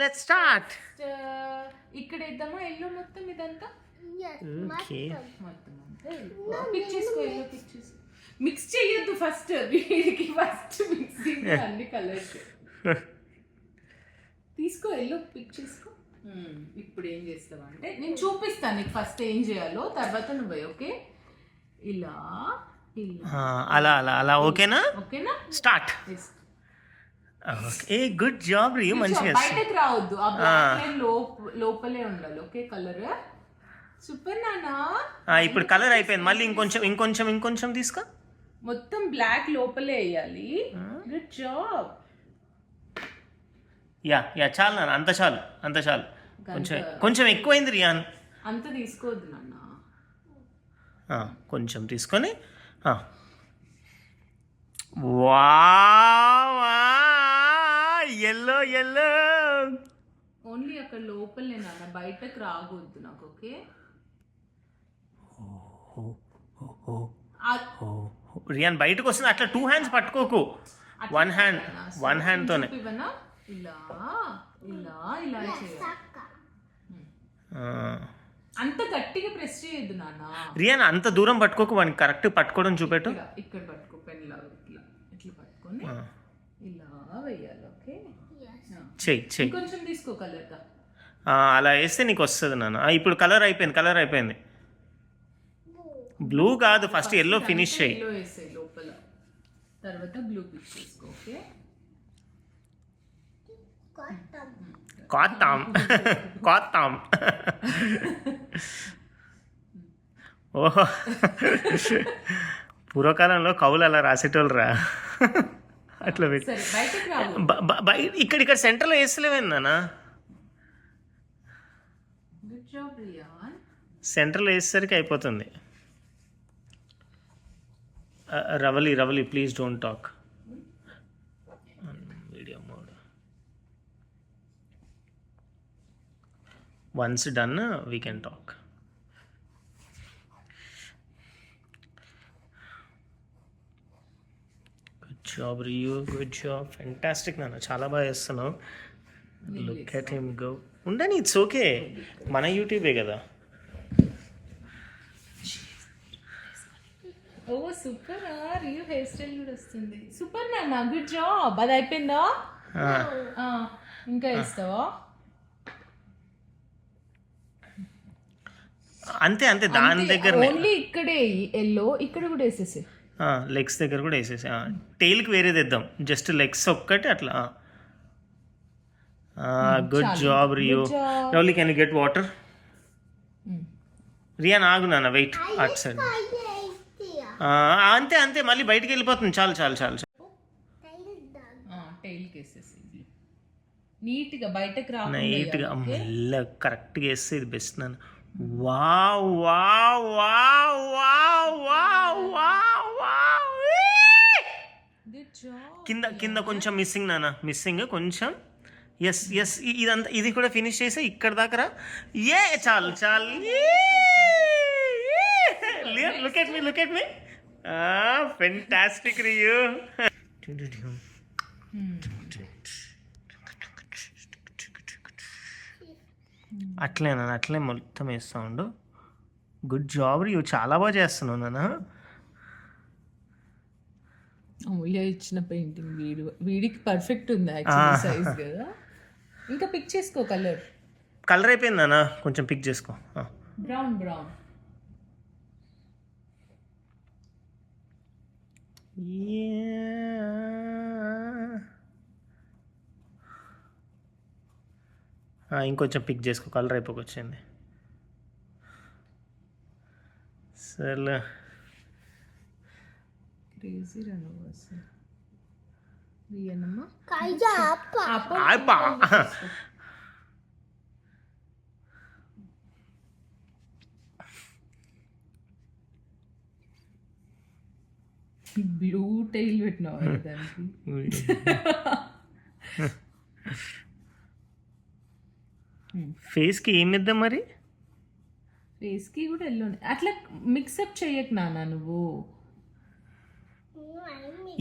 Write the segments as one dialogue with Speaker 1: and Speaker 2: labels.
Speaker 1: Let's start.
Speaker 2: ఇక్కడ ఇద్దామా yellow మొత్తం ఇదంతా
Speaker 1: ఓకే.
Speaker 2: మొత్తం అంతా పిక్ చేసుకో, ఎల్లో పిక్ చేసుకో. మిక్స్ చేయొద్దు ఫస్ట్, వీడికి ఫస్ట్ మిక్సింగ్ అన్ని కలర్స్ తీసుకో, ఎల్లో పిక్ చేసుకో. ఇప్పుడు ఏం చేస్తావు అంటే నేను చూపిస్తాను నీకు ఫస్ట్ ఏం చేయాలో, తర్వాత నువ్వు ఓకే ఇలా ఇలా
Speaker 1: అలా అలా అలా ఓకేనా?
Speaker 2: ఓకేనా,
Speaker 1: స్టార్ట్. ఏ గుడ్ జాబ్ రియు, మంచిగా
Speaker 2: బయటకు రావద్దు, ఆ బ్లాక్ లైన్ లోపలే ఉండాలి. ఓకే కలర్ సూపర్ నానా.
Speaker 1: ఇప్పుడు కలర్ అయిపోయింది, మళ్ళీ ఇంకొంచెం ఇంకొంచెం ఇంకొంచెం తీసుకో.
Speaker 2: మొత్తం బ్లాక్ లోపలే వేయాలి. Good job.
Speaker 1: యా యా చాలు నాన్న, అంత చాలు అంత చాలు. కొంచెం కొంచెం ఎక్కువైంది రియాన్.
Speaker 2: అంత తీసుకోవద్దు నాన్న,
Speaker 1: కొంచెం తీసుకొని వా ఎల్లో ఎల్లో
Speaker 2: ఓన్లీ అక్కడ లోపలే నాన్న, బయటకు రాకూడదు నాకు. ఓకే
Speaker 1: రియాన్ బయటకు వస్తుంది, అట్లా 2 హ్యాండ్స్ పట్టుకోకు, వన్ హ్యాండ్ తోనే.
Speaker 2: ఇలా ఇలా ఇలా ఇలా చేయాలి. అంత గట్టిగా ప్రెస్ చేయొద్దు నాన్న.
Speaker 1: రియాన్ అంత దూరం పట్టుకోకు, వాడిని కరెక్ట్ పట్టుకోవడం చూపెట్టు.
Speaker 2: ఇక్కడ పట్టుకో, పెన్ లాగా ఇట్లా ఇట్లా పట్టుకొని ఇలా వేయాలి. ఓకే
Speaker 1: చెయ్యి చెయ్యి,
Speaker 2: కొంచెం తీసుకో కలర్ గా.
Speaker 1: అలా వేస్తే నీకు వస్తుంది నాన్న. ఇప్పుడు కలర్ అయిపోయింది. బ్లూ కాదు, ఫస్ట్ ఎల్లో ఫినిష్ చేయి.
Speaker 2: ఎల్లో వేసే లోపల, తర్వాత బ్లూ పిక్ చేసుకో. ఓకే
Speaker 1: కోత్తాం. ఓహో, పూర్వకాలంలో కవులు అలా రాసేటోళ్ళు రా. అట్లా ఇక్కడ సెంటర్లో వేస్తలేవేంది నాన్న? సెంటర్లో వేసేసరికి అయిపోతుంది. Ravali please don't talk. Video mode once done we can talk. Good job Riyu, good job, fantastic నాన్న, చాలా బాగా చేస్తున్నావు. Look at him go. ఉండని, ఇట్స్ ఓకే, మన యూట్యూబే కదా.
Speaker 2: Oh super, Riyu hair style కూడా వస్తుంది. సూపర్ నాన్న, గుడ్ జాబ్. అది అయిపోయిందా? ఇంకా వేస్తావా?
Speaker 1: అంతే దాని దగ్గర
Speaker 2: ఓన్లీ ఇక్కడే ఎల్లో, ఇక్కడ కూడా వేసేసి
Speaker 1: లెగ్స్ దగ్గర కూడా వేసేసి, టైల్కి వేరేది ఇద్దాం, జస్ట్ లెగ్స్ ఒక్కటి అట్లా. Good job Riyu. Lovely, can you get water? Riyaan ఆగు నాన్న, వెయిట్, అట్ సైడ్. అంతే మళ్ళీ బయటికి వెళ్ళిపోతుంది. చాలు
Speaker 2: టైల్కి వేసేసి నీట్గా బయటకు రా,
Speaker 1: నీట్గా మెల్ల కరెక్ట్గా వేస్తే ఇది బెస్ట్ నాన్న. Wow wow wow wow wow wow wow. కింద కొంచెం మిస్సింగ్ నాన్న, మిస్సింగ్ కొంచెం. ఎస్ ఇదంతా, ఇది కూడా ఫినిష్ చేసి ఇక్కడ దాకా రా. చాలు లుక్ ఎట్ మీ ఫెంటాస్టిక్ రియూ. అట్లే మొత్తం వేస్తూ ఉండు. గుడ్ జాబ్ రియూ, చాలా బాగా చేస్తున్నావు నాన్న.
Speaker 2: అమూల్య ఇచ్చిన పెయింటింగ్ వీడికి పర్ఫెక్ట్ ఉంది యాక్చువల్లీ, సైజ్ కదా. ఇంకా పిక్ చేసుకో, కలర్
Speaker 1: అయిపోయింది నాన్న, కొంచెం పిక్ చేసుకో.
Speaker 2: బ్రౌన్
Speaker 1: ఇంకొంచెం పిక్ చేసుకో, కలర్ అయిపోకొచ్చింది. సర్లే,
Speaker 2: క్రేజీ రన్నోవర్స్. రియనమ్మా బ్లూ టైల్ పెట్టినావు దానికి.
Speaker 1: ఫేస్కి ఏమి ఇద్దాం మరి?
Speaker 2: ఫేస్కి కూడా ఎల్లోనే, అట్లా మిక్సప్ చేయకు నాన్న నువ్వు.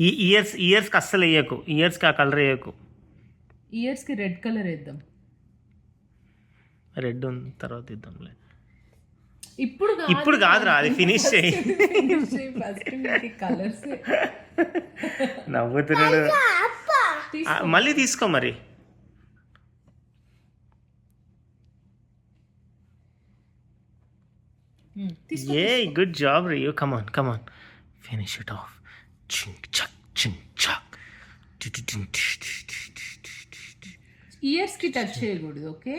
Speaker 1: ఈ ఇయర్స్కి అస్సలు వేయకు, ఇయర్స్కి ఆ కలర్ వేయకు.
Speaker 2: ఇయర్స్కి రెడ్ కలర్ వేద్దాం.
Speaker 1: రెడ్ ఉంది, తర్వాత ఇద్దాంలే.
Speaker 2: ఇప్పుడు
Speaker 1: ఇప్పుడు కాదురా, అది ఫినిష్ చేయి.
Speaker 2: ఫస్ట్ మీకు కలర్స్
Speaker 1: నవ్వుతున్నాడు. మళ్ళీ తీసుకో మరి. ఏ good job Riyo, come on come on, finish it off. చింక్ చక్ చింక్ చక్.
Speaker 2: ఇయర్స్ కి టచ్ చేయకూడదు. ఓకే,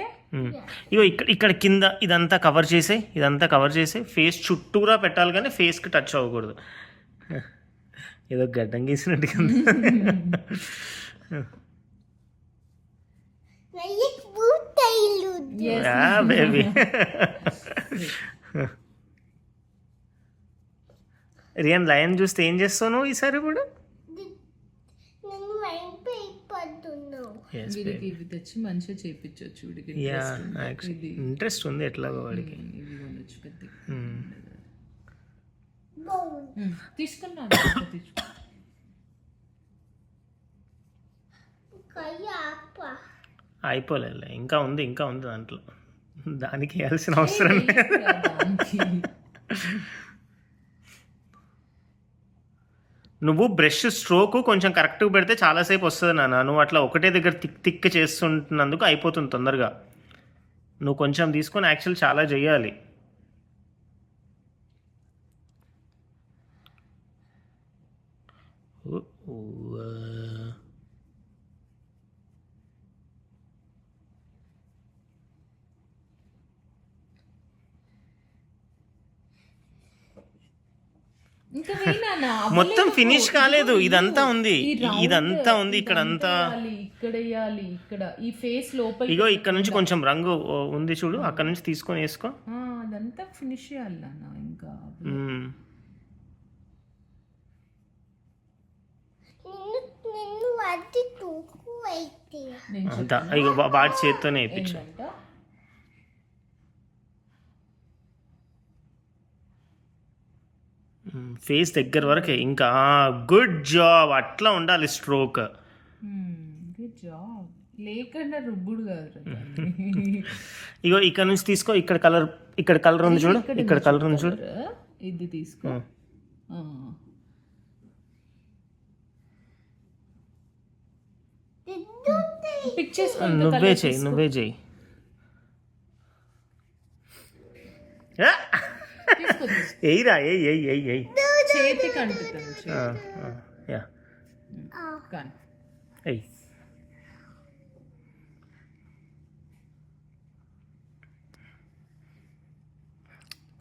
Speaker 1: ఇగో ఇక్కడ ఇక్కడ కింద ఇదంతా కవర్ చేసే, ఇదంతా కవర్ చేసే. ఫేస్ చుట్టూరా పెట్టాలి కానీ ఫేస్కి టచ్ అవ్వకూడదు. ఏదో గడ్డం గీసినట్టు కింద. బేబీ రియన్, లయన్ చూస్తే ఏం చేస్తావు నువ్వు ఈసారి ఇప్పుడు?
Speaker 2: వీడికి ఇవి తెచ్చి మంచిగా చేయించవచ్చు. వీడికి
Speaker 1: ఇంట్రెస్ట్ ఉంది ఎట్లాగో వాడికి.
Speaker 2: ఇవి కొనొచ్చు పెద్ద. తీసుకున్నా
Speaker 1: అయిపోలే, ఇంకా ఉంది, ఇంకా ఉంది దాంట్లో. దానికి వేయాల్సిన అవసరం లేదు. నువ్వు బ్రష్ స్ట్రోక్ కొంచెం కరెక్ట్గా పెడితే చాలాసేపు వస్తుంది నాన్న. నువ్వు అట్లా ఒకటే దగ్గర తిక్ చేస్తుంటున్నందుకు అయిపోతుంది తొందరగా. నువ్వు కొంచెం తీసుకొని యాక్చువల్ చాలా చెయ్యాలి. మొత్తం ఫినిష్ కాలేదు, ఇదంతా ఉంది, ఇదంతా ఉంది, ఇక్కడంతా.
Speaker 2: ఇక్కడ వేయాలి, ఇక్కడ ఈ ఫేస్ లోపల.
Speaker 1: ఇగో ఇక్కడ నుంచి కొంచెం రంగు ఉంది చూడు, అక్కడ నుంచి తీసుకొని వేసుకో.
Speaker 2: అదంతా ఫినిష్ చేయాలి నాన్న. ఇంకా
Speaker 1: ఇగో వాడి చేత్తోనే వేయించు. ఫేస్ దగ్గర వరకే. ఇంకా గుడ్ జాబ్, అట్లా ఉండాలి స్ట్రోక్.
Speaker 2: గుడ్ జాబ్, లేకుండా రుబ్బుడు కాదు.
Speaker 1: ఇగో ఇక్కడ నుంచి తీసుకో. ఇక్కడ కలర్, ఇక్కడ కలర్ ఉంది చూడు, ఇక్కడ కలర్ ఉంది చూడు.
Speaker 2: ఇది తీసుకో.
Speaker 1: నువ్వే చెయ్యి, నువ్వే చెయ్యి. ఎయిరా, ఎయ్
Speaker 2: చేతికి అంటుతుంది.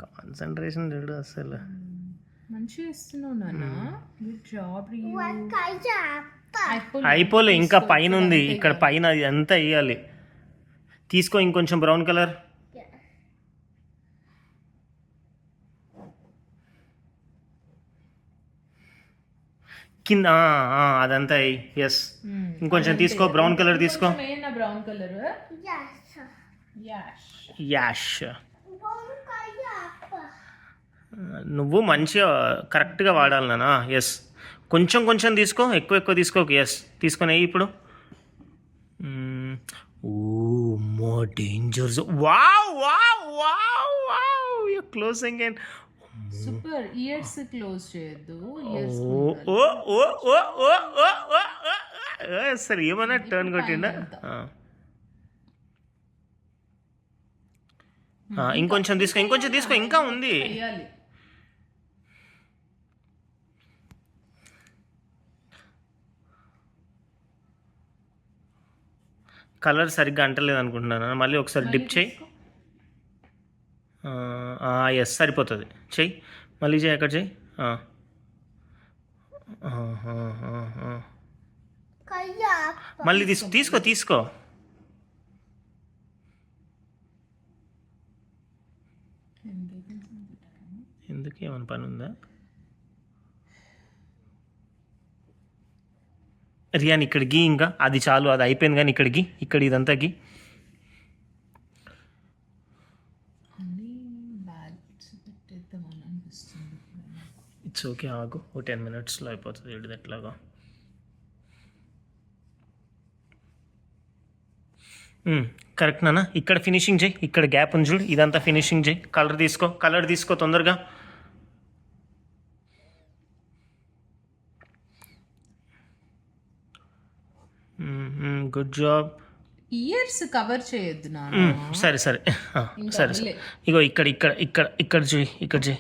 Speaker 1: కాన్సన్ట్రేషన్ చూడు అసలు.
Speaker 2: మంచిగా ఇస్తున్నావు నాన్న. Good job.
Speaker 1: అయిపోలే, ఇంకా పైన ఉంది. ఇక్కడ పైన అంతా వేయాలి. తీసుకో ఇంకొంచెం బ్రౌన్ కలర్. కింద అదంతా. ఎస్, ఇంకొంచెం తీసుకో, బ్రౌన్ కలర్ తీసుకో.
Speaker 2: Brown colour.
Speaker 1: యాష్. నువ్వు మంచిగా కరెక్ట్గా వాడాలి నాన్న. ఎస్, కొంచెం కొంచెం తీసుకో, ఎక్కువ తీసుకోకు. ఎస్, తీసుకొని ఇప్పుడు. Oh more dangers. Wow wow wow wow, you closing and
Speaker 2: super. Ears close చేయొద్దు.
Speaker 1: సరే, ఏమన్నా టర్న్ కొట్టిండా? ఇంకొంచెం తీసుకో, ఇంకొంచెం తీసుకో, ఇంకా ఉంది. కలర్ సరిగ్గా అంటలేదు అనుకుంటున్నాను. మళ్ళీ ఒకసారి డిప్ చేయి. ఎస్, సరిపోతుంది. చెయ్యి, మళ్ళీ చెయ్యి, అక్కడ చెయ్యి. మళ్ళీ తీసుకో తీసుకో. ఎందుకు, ఏమైనా పని ఉందా? రియాన్ ఇక్కడ గీ, ఇంకా అది చాలు, అది అయిపోయింది. కానీ ఇక్కడ గీ, ఇక్కడ ఇదంతా గీ. ఇట్స్ ఓకే, ఆగు. ఓ 10 minutesలో అయిపోతుంది. ఇది ఎట్లాగా కరెక్ట్ నాన్న. ఇక్కడ ఫినిషింగ్ చేయి, ఇక్కడ గ్యాప్ ఉంది చూడు, ఇదంతా ఫినిషింగ్ చేయి. కలర్ తీసుకో తొందరగా. Good job.
Speaker 2: ఇయర్స్ కవర్ చేయొద్దు నా
Speaker 1: సరే సరే సరే సరే. ఇగో ఇక్కడ ఇక్కడ ఇక్కడ ఇక్కడ చేయి, ఇక్కడ చేయి.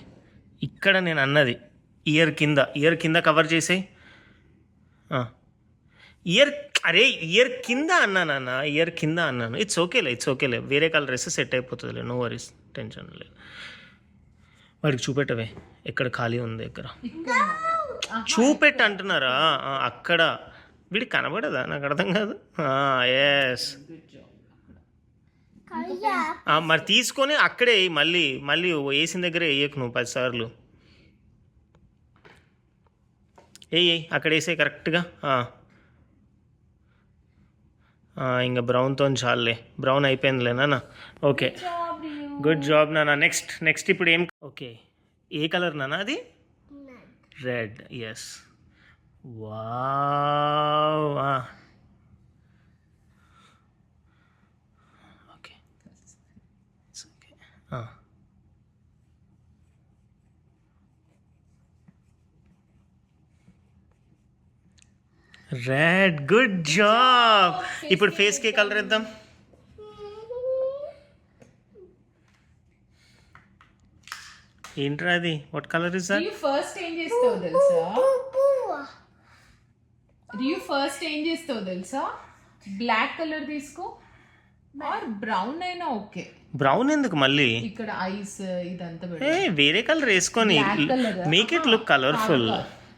Speaker 1: ఇక్కడ నేను అన్నది ఇయర్ కింద కవర్ చేసేయి. ఇయర్ కింద అన్నానన్న, ఇయర్ కింద అన్నాను. ఇట్స్ ఓకేలే. వేరే కలర్ వేస్తే సెట్ అయిపోతుందిలే, నో వరీస్, టెన్షన్ లేదు. వాడికి చూపెట్టవే ఎక్కడ ఖాళీ ఉంది దగ్గర చూపెట్టు అంటున్నారా? అక్కడ వీడికి కనబడదా? నాకు అర్థం కాదు. ఎస్, మరి తీసుకొని అక్కడే మళ్ళీ వేసిన దగ్గరే వేయకు నువ్వు 10 సార్లు. అక్కడ వేసే కరెక్ట్గా. ఇంకా బ్రౌన్తో చాలులే, బ్రౌన్ అయిపోయిందిలే నాన్న. ఓకే, గుడ్ జాబ్ నాన్న. నెక్స్ట్ ఇప్పుడు ఏం? ఓకే, ఏ కలర్ నాన్న అది? Red. Yes, wow. Okay, red. Good job. ఇప్పుడు ఫేస్కి కలర్ వేద్దాం. ఏంట్రా అది? What colour is that?
Speaker 2: First ఏం చేస్తావు తెలుసా? బ్లాక్ కలర్ తీసుకో, ఆర్ బ్రౌన్ అయినా ఓకే.
Speaker 1: బ్రౌన్ ఎందుకు మళ్ళీ?
Speaker 2: ఇక్కడ ఐస్ ఇదంతా
Speaker 1: వేరే కలర్ వేసుకొని make it look colourful.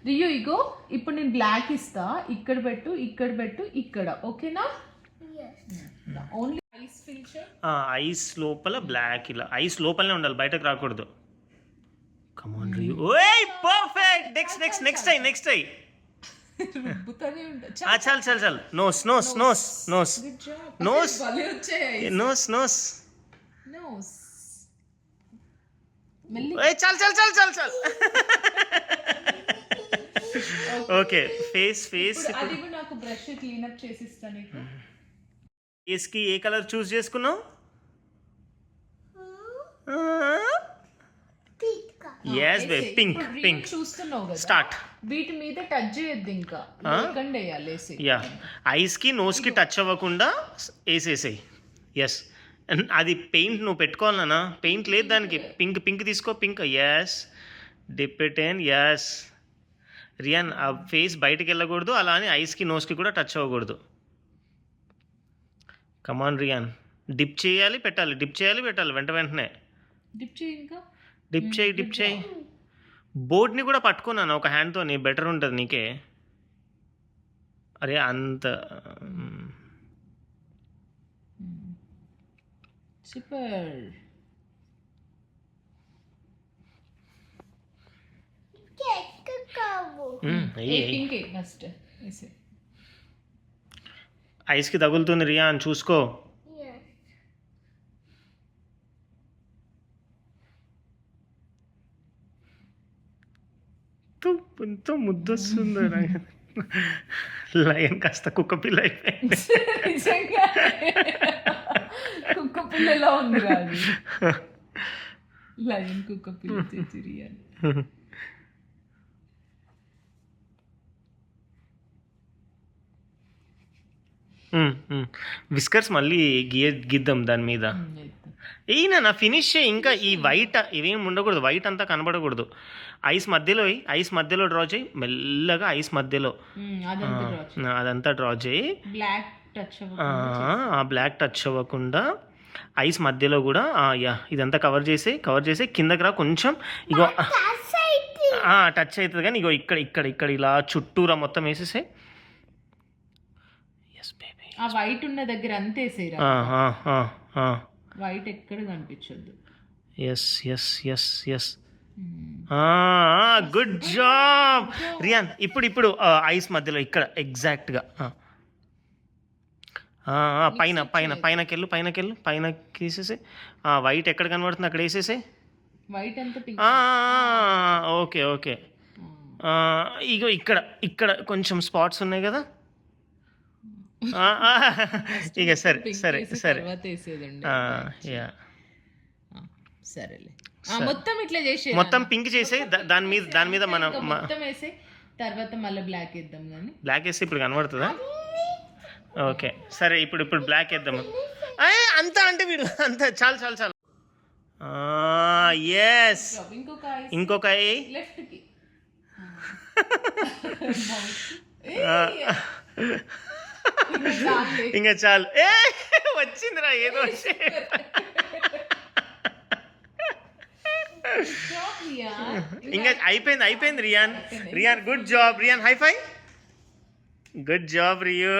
Speaker 2: Riyo ఇగో, ఇప్పుడు నేను బ్లాక్ ఇస్తా. ఇక్కడ పెట్టు, ఇక్కడ ఓకేనా? ఓన్లీ ఐస్ ఫిల్ చేయి.
Speaker 1: ఐస్ లోపల బ్లాక్, ఇలా ఐస్ లోపలనే ఉండాలి, బయటకు రాకూడదు. Come on Rio. ఓయ్ పర్ఫెక్ట్. నెక్స్ట్ టైం
Speaker 2: రుబ్బుతూనే ఉంటా.
Speaker 1: చాలు. నోస్. చాలు. Okay, face.
Speaker 2: అది కూడా నాకు బ్రష్ క్లీన్ అప్ చేసి ఇస్తా నీకు.
Speaker 1: ఫేస్ కి ఏ కలర్ చూస్ చేసుకున్నావు? yes babe, pink
Speaker 2: చూస్తున్నావు కదా,
Speaker 1: స్టార్ట్.
Speaker 2: వీటి మీద టచ్ చేయొద్దు, ఇంకా లేకుండా వేయాలేసి.
Speaker 1: యా, ఐస్ కి నోస్ కి టచ్ అవ్వకుండా వేసేసాయి. ఎస్, అది పెయింట్ నువ్వు పెట్టుకోవాలన్నా, పెయింట్ లేదు దానికి. పింక్ తీసుకో, pink. Yes, dip it in. Yes Ryan, ఆ ఫేస్ బయటకు వెళ్ళకూడదు, అలా అని ఐస్కి నోస్కి కూడా టచ్ అవ్వకూడదు. కమాన్ రియాన్, డిప్ చేయాలి పెట్టాలి వెంటనే. డిప్ చేయి. బోర్డ్ని కూడా పట్టుకున్నాను ఒక హ్యాండ్తో, బెటర్ ఉంటుంది నీకే. అరే అంత
Speaker 2: సూపర్.
Speaker 1: ఐస్కి తగులుతుంది రియాన్, చూసుకో. ఎంతో ముద్దొస్తుంది. లయన్ కాస్త కుక్క పిల్ల అయిపోయింది.
Speaker 2: కుక్క పిల్లలా ఉంది కాదు, లయన్ కుక్క పిల్ల రియాన్.
Speaker 1: విస్కర్స్ మళ్ళీ గిద్దాం దాని మీద. నా ఫినిష్ ఇంకా ఈ వైట్ ఇవేం ఉండకూడదు, వైట్ అంతా కనబడకూడదు. ఐస్ మధ్యలో డ్రా చేయి మెల్లగా. ఐస్ మధ్యలో అదంతా డ్రా చేయి. బ్లాక్ టచ్ అవ్వకుండా ఐస్ మధ్యలో కూడా. యా, ఇదంతా కవర్ చేసి కిందకి రా కొంచెం. ఇగో టచ్ అవుతుంది కానీ ఇగో ఇక్కడ ఇలా చుట్టూరా మొత్తం వేసేసే.
Speaker 2: ఆ వైట్ ఉన్న దగ్గర అంతే వైట్ ఎక్కడ కనిపించద్దు.
Speaker 1: Yes good job Riyaan. ఇప్పుడు ఐస్ మధ్యలో ఇక్కడ ఎగ్జాక్ట్గా పైనకెళ్ళు పైనకి వేసేసి. వైట్ ఎక్కడ కనబడుతుంది అక్కడ వేసేసి.
Speaker 2: వైట్ అంతా
Speaker 1: ఓకే. ఇగో ఇక్కడ కొంచెం స్పాట్స్ ఉన్నాయి కదా, ఇక సరే సరే సరే
Speaker 2: తర్వాత వేసేది ఉండే
Speaker 1: యా
Speaker 2: సరేలే మొత్తం ఇట్లా చేసే
Speaker 1: మొత్తం పింక్ చేసే దాని మీద మనం
Speaker 2: మొత్తం వేసే తర్వాత మళ్ళీ బ్లాక్ వేద్దాం కానీ
Speaker 1: బ్లాక్ వేస్తే ఇప్పుడు కనబడుతుందా ఓకే సరే ఇప్పుడు బ్లాక్ వేద్దాము అంత అంటే వీడు అంత చాలు చాలు చాలు ఎస్ ఇంకొక
Speaker 2: లెఫ్ట్ కి
Speaker 1: ఇంకా చాలు వచ్చిందిరా ఏదో వచ్చి ఇంకా అయిపోయింది Riyaan good job Riyaan high five good job Rio